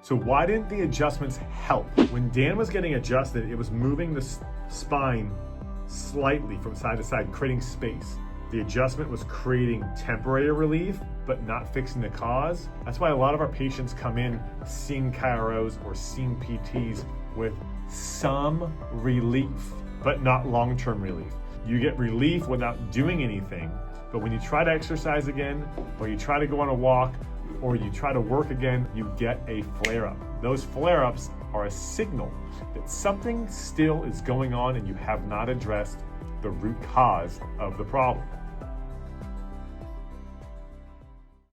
So why didn't the adjustments help? When Dan was getting adjusted, it was moving the spine slightly from side to side, creating space. The adjustment was creating temporary relief, but not fixing the cause. That's why a lot of our patients come in seeing chiros or seeing PTs with some relief, but not long-term relief. You get relief without doing anything, but when you try to exercise again, or you try to go on a walk, or you try to work again, you get a flare-up. Those flare-ups are a signal that something still is going on and you have not addressed the root cause of the problem.